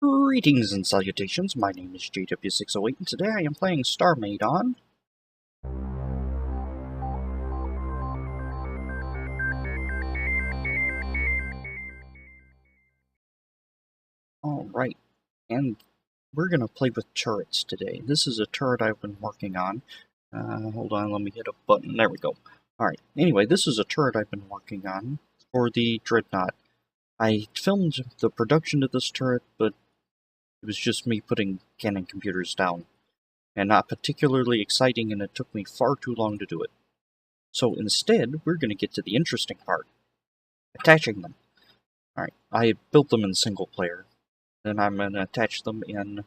Greetings and salutations, my name is JW608 and today I am playing Starmade on... Alright, and we're gonna play with turrets today. This is a turret I've been working on. Hold on, let me hit a button, there we go. Alright, anyway, this is a turret I've been working on for the Dreadnought. I filmed the production of this turret, but it was just me putting cannon computers down. And not particularly exciting, and it took me far too long to do it. So instead, we're going to get to the interesting part. Attaching them. Alright, I built them in single player. Then I'm going to attach them in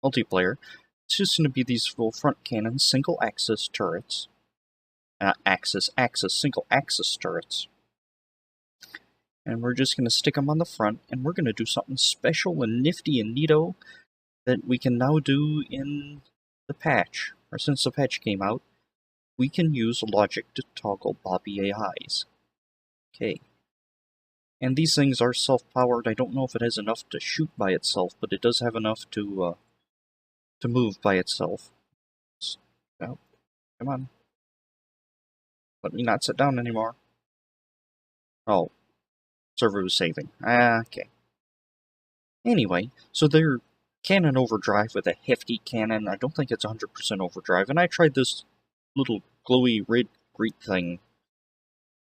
multiplayer. It's just going to be these full front cannon single axis turrets. Single axis turrets. And we're just going to stick them on the front, and we're going to do something special and nifty and neato that we can now do in the patch, or since the patch came out. We can use logic to toggle Bobby AIs. Okay. And these things are self-powered. I don't know if it has enough to shoot by itself, but it does have enough to move by itself. Oh, come on. Let me not sit down anymore. Oh. Server was saving. Okay. Anyway, so they're cannon overdrive with a hefty cannon. I don't think it's 100% overdrive, and I tried this little glowy red green thing.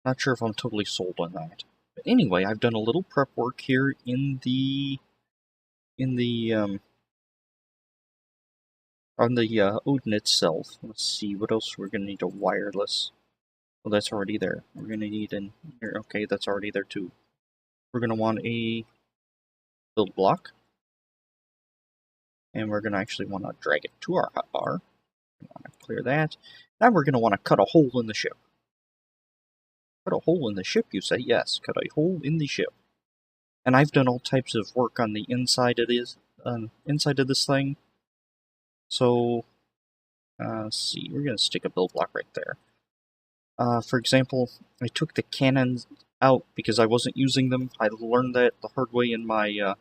Not sure if I'm totally sold on that. But anyway, I've done a little prep work here on the Odin itself. Let's see, what else we're gonna need. A wireless. Well, that's already there. We're gonna need an here. Okay, that's already there too. We're gonna want a build block, and we're gonna actually want to drag it to our hotbar. We want to clear that. Now we're gonna want to cut a hole in the ship. Cut a hole in the ship, you say? Yes, cut a hole in the ship. And I've done all types of work on the inside of this thing. So, let's see, we're going to stick a build block right there. For example, I took the cannons out because I wasn't using them. I learned that the hard way in my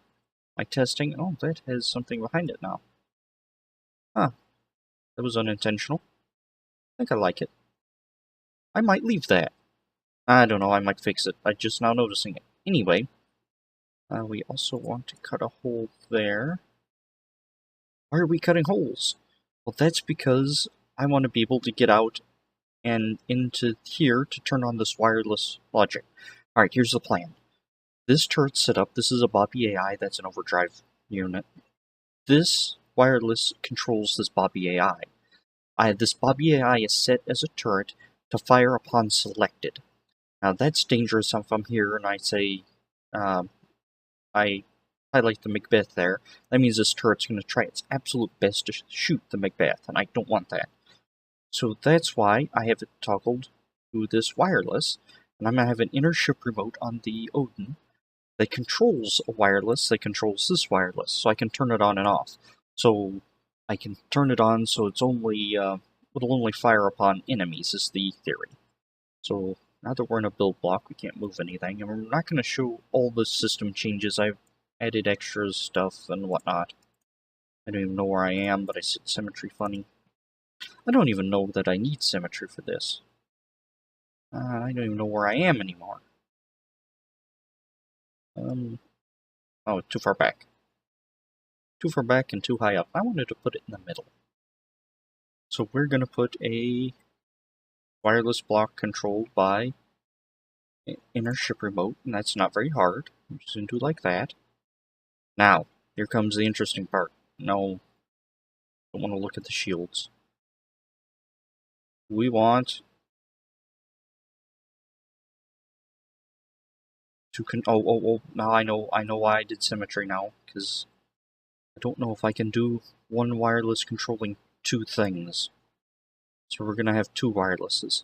my testing. Oh, that has something behind it now. Huh, that was unintentional. I think I like it. I might leave that. I don't know, I might fix it. I'm just now noticing it. Anyway, we also want to cut a hole there. Why are we cutting holes? Well, that's because I want to be able to get out and into here to turn on this wireless logic. Alright, here's the plan. This turret's set up. This is a Bobby AI, that's an overdrive unit. This wireless controls this Bobby AI. This Bobby AI is set as a turret to fire upon selected. Now that's dangerous if I'm here and I say, I highlight the Macbeth there. That means this turret's going to try its absolute best to shoot the Macbeth, and I don't want that. So that's why I have it toggled to this wireless, and I'm going to have an inner ship remote on the Odin that controls a wireless that controls this wireless, so I can turn it on and off. So I can turn it on so it's only it'll only fire upon enemies, is the theory. So now that we're in a build block, we can't move anything, and we're not going to show all the system changes. I've added extra stuff and whatnot. I don't even know where I am, but I said symmetry funny. I don't even know that I need symmetry for this. I don't even know where I am anymore. Oh, too far back. Too far back and too high up. I wanted to put it in the middle. So we're going to put a wireless block controlled by inner ship remote, and that's not very hard. I'm just going to do like that. Now, here comes the interesting part. No, don't want to look at the shields. We want to now I know why I did symmetry now, because I don't know if I can do one wireless controlling two things. So we're going to have two wirelesses.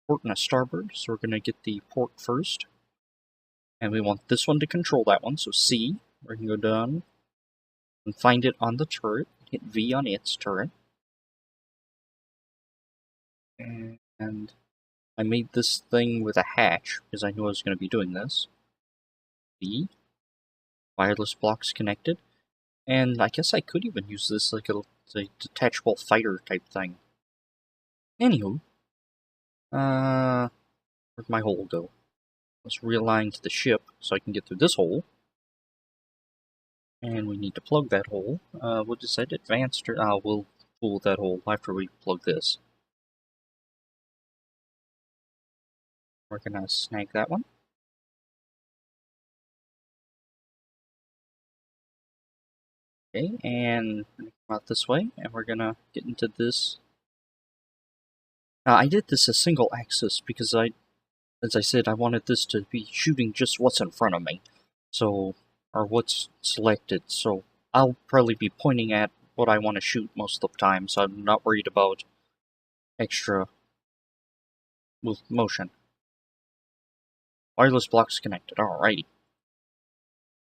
Port and a starboard, so we're going to get the port first. And we want this one to control that one, so C. We're going to go down and find it on the turret. Hit V on its turret. And I made this thing with a hatch, because I knew I was going to be doing this. V. wireless blocks connected. And I guess I could even use this like a detachable fighter type thing. Anywho, where'd my hole go? Let's realign to the ship so I can get through this hole. And we need to plug that hole. We'll decide advanced, or we'll pull that hole after we plug this. We're gonna snag that one. Okay, and come out this way, and we're gonna get into this. I did this a single axis because as I said, I wanted this to be shooting just what's in front of me. So, or what's selected. So I'll probably be pointing at what I want to shoot most of the time, so I'm not worried about extra motion. Wireless blocks connected, alrighty.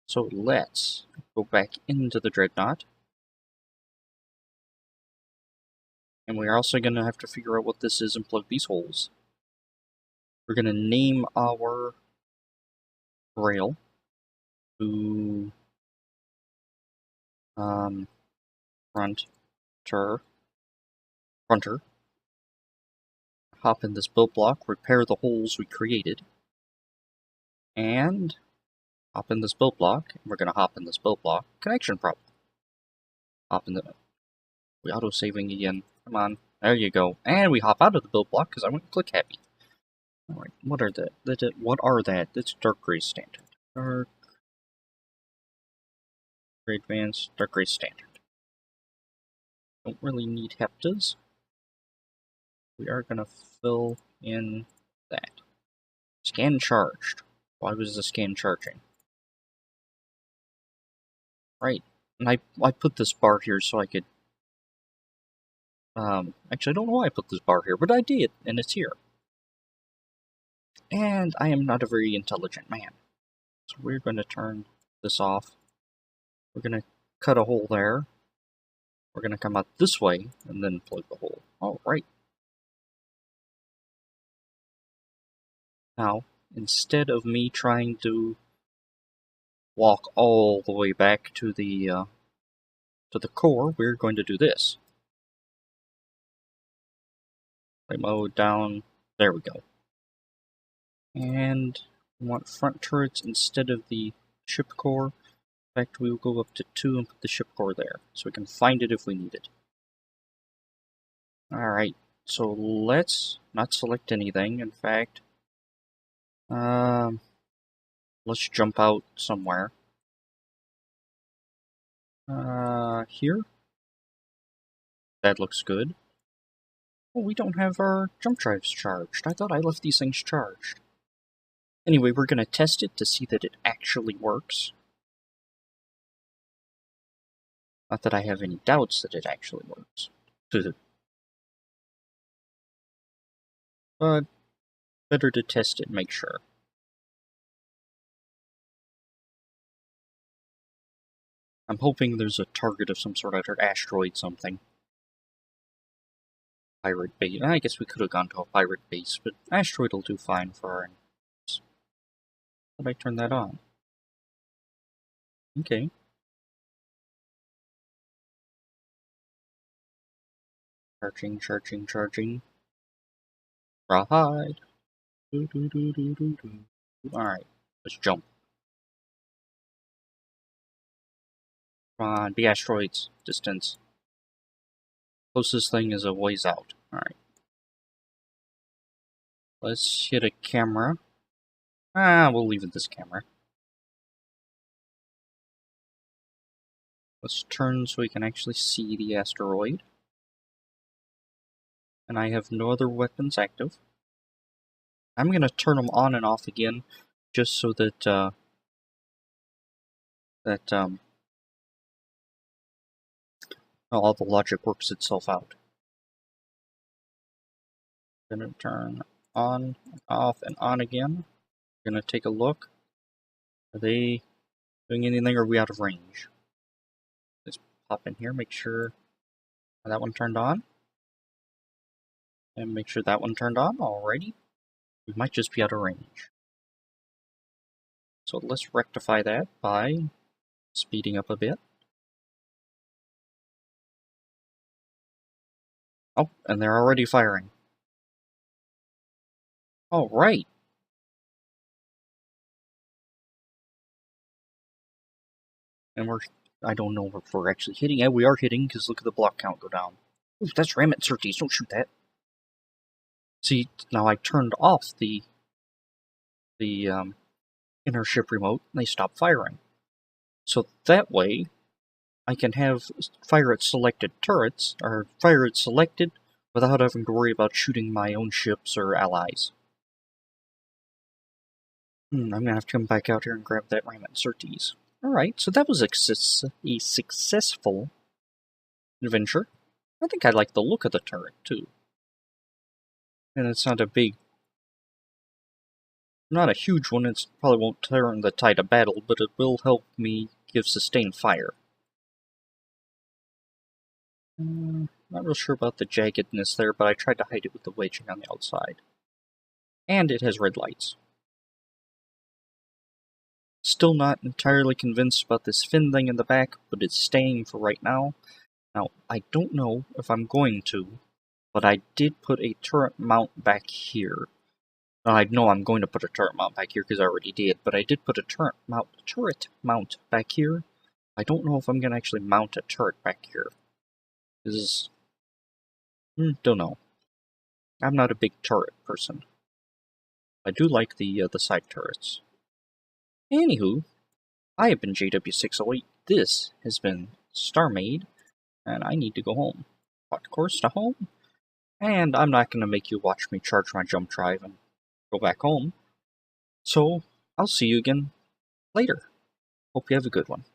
So let's go back into the Dreadnought. And we're also going to have to figure out what this is and plug these holes. We're going to name our rail to fronter. Hop in this build block, repair the holes we created. And hop in this build block. And we're going to hop in this build block. Connection problem. Hop in the... We auto-saving again. Come on. There you go. And we hop out of the build block because I went click happy. Alright, what are that? What are that? That's dark gray standard. Dark gray advanced, dark gray standard. Don't really need heptas. We are gonna fill in that. Scan charged. Why was the scan charging? Right. And I put this bar here so I could actually I don't know why I put this bar here, but I did, and it's here. And I am not a very intelligent man. So we're gonna turn this off. We're gonna cut a hole there. We're gonna come out this way and then plug the hole. Alright. Now, instead of me trying to walk all the way back to the core, we're going to do this. Play mode down. There we go. And we want front turrets instead of the ship core. In fact, we will go up to 2 and put the ship core there, so we can find it if we need it. Alright, so let's not select anything. In fact, let's jump out somewhere. Here? That looks good. Oh, we don't have our jump drives charged. I thought I left these things charged. Anyway, we're gonna test it to see that it actually works. Not that I have any doubts that it actually works. But better to test it and make sure. I'm hoping there's a target of some sort, either asteroid something. Pirate base. I guess we could have gone to a pirate base, but asteroid will do fine for our enemies. How did I turn that on? Okay. Charging. Rawhide. Alright, let's jump. Come on, be asteroids. Distance. Closest thing is a ways out. Alright. Let's hit a camera. We'll leave it this camera. Let's turn so we can actually see the asteroid. And I have no other weapons active. I'm gonna turn them on and off again, just so that all the logic works itself out. Gonna turn on, off, and on again. Gonna take a look. Are they doing anything, or are we out of range? Let's pop in here, make sure that one turned on. And make sure that one turned on. Alrighty. We might just be out of range. So let's rectify that by Speeding up a bit. Oh, and they're already firing. All right. And I don't know if we're actually hitting. Yeah, we are hitting, because look at the block count go down. Ooh, that's ram at Surtees. Don't shoot that. See, now I turned off the inner ship remote, and they stopped firing. So that way, I can fire at selected turrets, or fire at selected, without having to worry about shooting my own ships or allies. I'm gonna have to come back out here and grab that ram at Surtees. Alright, so that was a successful adventure. I think I like the look of the turret, too. And it's not not a huge one. It probably won't turn the tide of battle, but it will help me give sustained fire. Not real sure about the jaggedness there, but I tried to hide it with the wedging on the outside. And it has red lights. Still not entirely convinced about this fin thing in the back, but it's staying for right now. Now, I don't know if I'm going to, but I did put a turret mount back here. I know I'm going to put a turret mount back here because I already did, but I did put a turret mount back here. I don't know if I'm going to actually mount a turret back here. Don't know. I'm not a big turret person. I do like the side turrets. Anywho, I have been JW608. This has been Starmade, and I need to go home. Hot course to home, and I'm not going to make you watch me charge my jump drive and go back home. So, I'll see you again later. Hope you have a good one.